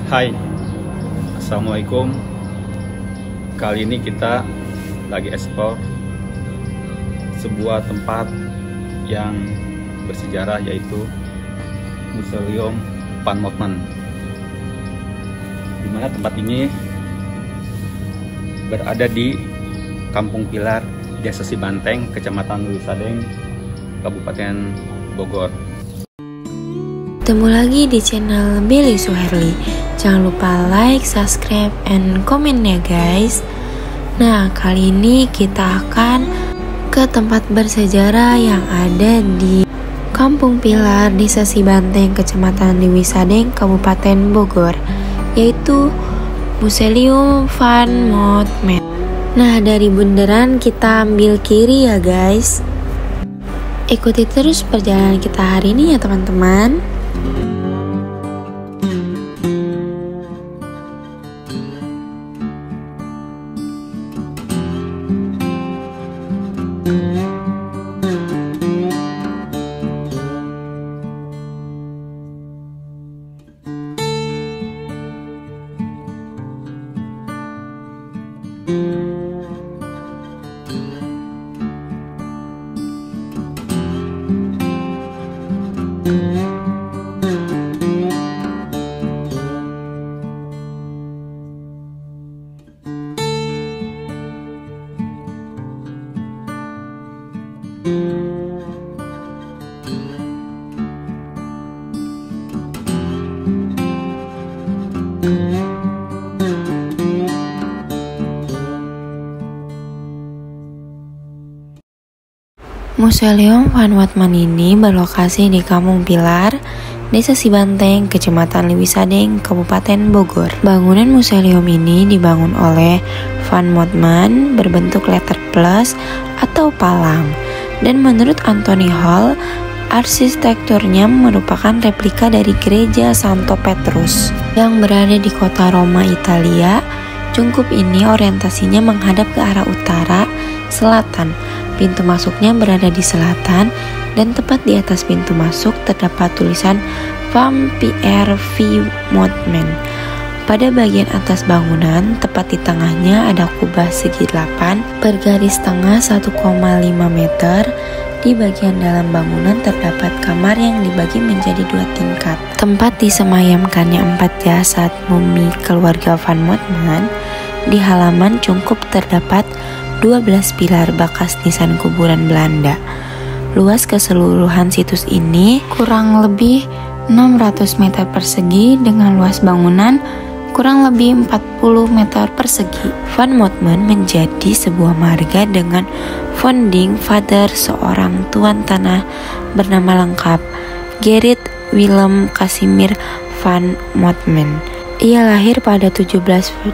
Hai, Assalamualaikum. Kali ini kita lagi eksplor sebuah tempat yang bersejarah, yaitu Museum Van Mottman. Di mana tempat ini berada di Kampung Pilar, Desa Cibanteng, Kecamatan Lewisadeng, Kabupaten Bogor. Ketemu lagi di channel Billy Suherli. Jangan lupa like, subscribe, and komen ya guys. Nah, kali ini kita akan ke tempat bersejarah yang ada di Kampung Pilar, Desa Cibanteng, Kecamatan Lewisadeng, Kabupaten Bogor, yaitu Museum Van Mottman. Nah, dari bundaran kita ambil kiri ya guys. Ikuti terus perjalanan kita hari ini ya teman-teman. Museum Van Mottman ini berlokasi di Kampung Pilar, Desa Cibanteng, Kecamatan Lewisadeng, Kabupaten Bogor. Bangunan museum ini dibangun oleh Van Mottman berbentuk letter plus atau palang, dan menurut Anthony Hall, arsitekturnya merupakan replika dari gereja Santo Petrus yang berada di kota Roma, Italia. Cungkup ini orientasinya menghadap ke arah utara selatan. Pintu masuknya berada di selatan, dan tepat di atas pintu masuk terdapat tulisan Van Pierre V. Mottman. Pada bagian atas bangunan, tepat di tengahnya ada kubah segi 8 bergaris tengah 1,5 meter. Di bagian dalam bangunan terdapat kamar yang dibagi menjadi 2 tingkat. Tempat disemayamkannya 4 jasad mumi keluarga Van Mottman. Di halaman cungkup terdapat 12 pilar bekas nisan kuburan Belanda. Luas keseluruhan situs ini kurang lebih 600 meter persegi dengan luas bangunan kurang lebih 40 meter persegi. Van Mottman menjadi sebuah marga dengan founding father, seorang tuan tanah bernama lengkap Gerrit Willem Casimir Van Mottman. Ia lahir pada 17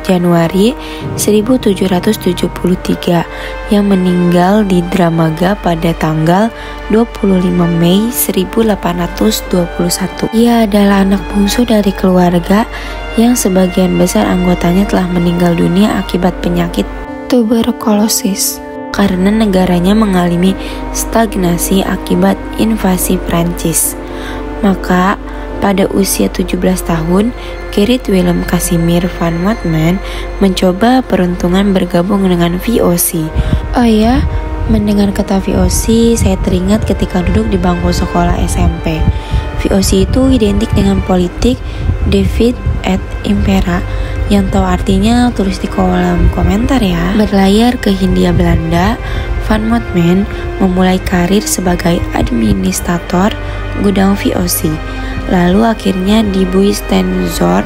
Januari 1773 yang meninggal di Dramaga pada tanggal 25 Mei 1821. Ia adalah anak bungsu dari keluarga yang sebagian besar anggotanya telah meninggal dunia akibat penyakit tuberkulosis karena negaranya mengalami stagnasi akibat invasi Prancis. Maka pada usia 17 tahun, Gerrit Willem Casimir Van Mottman mencoba peruntungan bergabung dengan VOC. Oh ya, mendengar kata VOC, saya teringat ketika duduk di bangku sekolah SMP. VOC itu identik dengan politik Divide et Impera, yang tahu artinya tulis di kolom komentar ya. Berlayar ke Hindia Belanda, Van Mottman memulai karir sebagai administrator gudang VOC. Lalu akhirnya di Buitenzoord,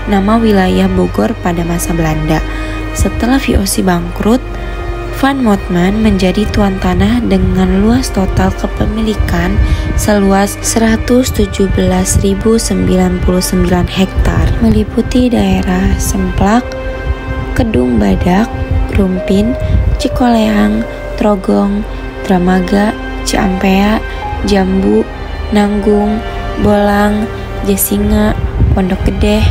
nama wilayah Bogor pada masa Belanda. Setelah VOC bangkrut, Van Mottman menjadi tuan tanah dengan luas total kepemilikan seluas 117.099 hektar, meliputi daerah Semplak, Kedung Badak, Rumpin, Cikoleang, Trogong, Dramaga, Ciampea, Jambu, Nanggung, Bolang, Jesinga, Pondok Gede,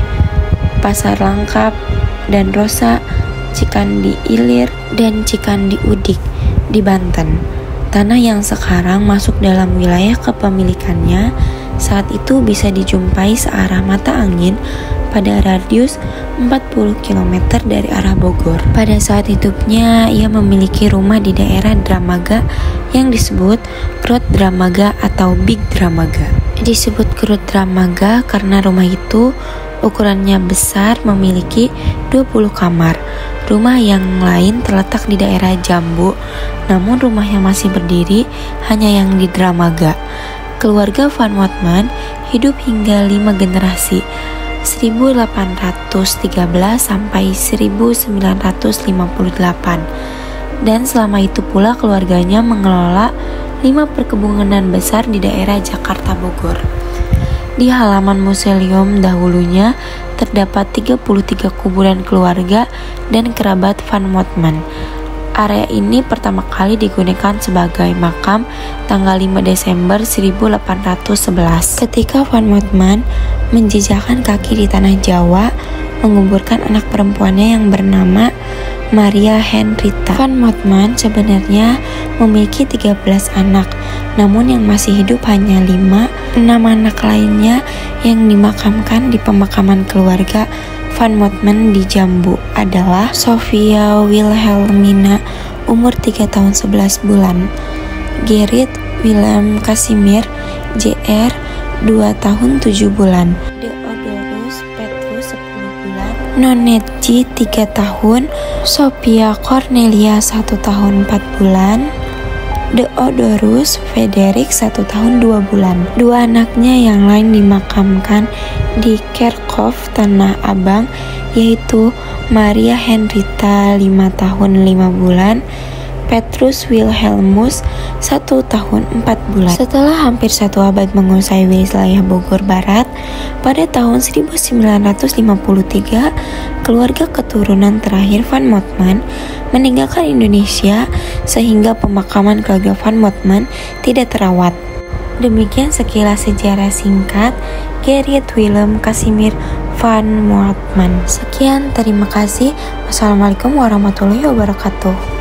Pasar Langkap, dan Rosa, Cikandi Ilir, dan Cikandi Udik di Banten. Tanah yang sekarang masuk dalam wilayah kepemilikannya Saat itu bisa dijumpai searah mata angin pada radius 40 km dari arah Bogor. Pada saat hidupnya, ia memiliki rumah di daerah Dramaga yang disebut Krut Dramaga atau Big Dramaga. Disebut Krut Dramaga karena rumah itu ukurannya besar, memiliki 20 kamar. Rumah yang lain terletak di daerah Jambu, namun rumah yang masih berdiri hanya yang di Dramaga. Keluarga Van Wotman hidup hingga 5 generasi, 1813 sampai 1958. Dan selama itu pula keluarganya mengelola 5 perkebunan besar di daerah Jakarta Bogor. Di halaman museum dahulunya terdapat 33 kuburan keluarga dan kerabat Van Wotman. Area ini pertama kali digunakan sebagai makam tanggal 5 Desember 1811 ketika Van Wotman menjejakkan kaki di tanah Jawa, menguburkan anak perempuannya yang bernama Maria Henrietta. Van Wotman sebenarnya memiliki 13 anak, namun yang masih hidup hanya 5. 6 anak lainnya yang dimakamkan di pemakaman keluarga Van Wotman di Jambu adalah Sophia Wilhelmina umur 3 tahun 11 bulan, Gerrit Willem Casimir Jr. 2 tahun 7 bulan, Deodorus Petrus 10 bulan, Nonetji 3 tahun, Sophia Cornelia 1 tahun 4 bulan, Deodorus Frederick 1 tahun 2 bulan. 2 anaknya yang lain dimakamkan di Kerkhof Tanah Abang, yaitu Maria Henrietta 5 tahun 5 bulan, Petrus Wilhelmus 1 tahun 4 bulan. Setelah hampir 1 abad menguasai wilayah Bogor Barat, pada tahun 1953, keluarga keturunan terakhir Van Wotman meninggalkan Indonesia sehingga pemakaman keluarga Van Wotman tidak terawat. Demikian sekilas sejarah singkat Gerrit Willem Casimir Van Wotman. Sekian, terima kasih. Wassalamualaikum warahmatullahi wabarakatuh.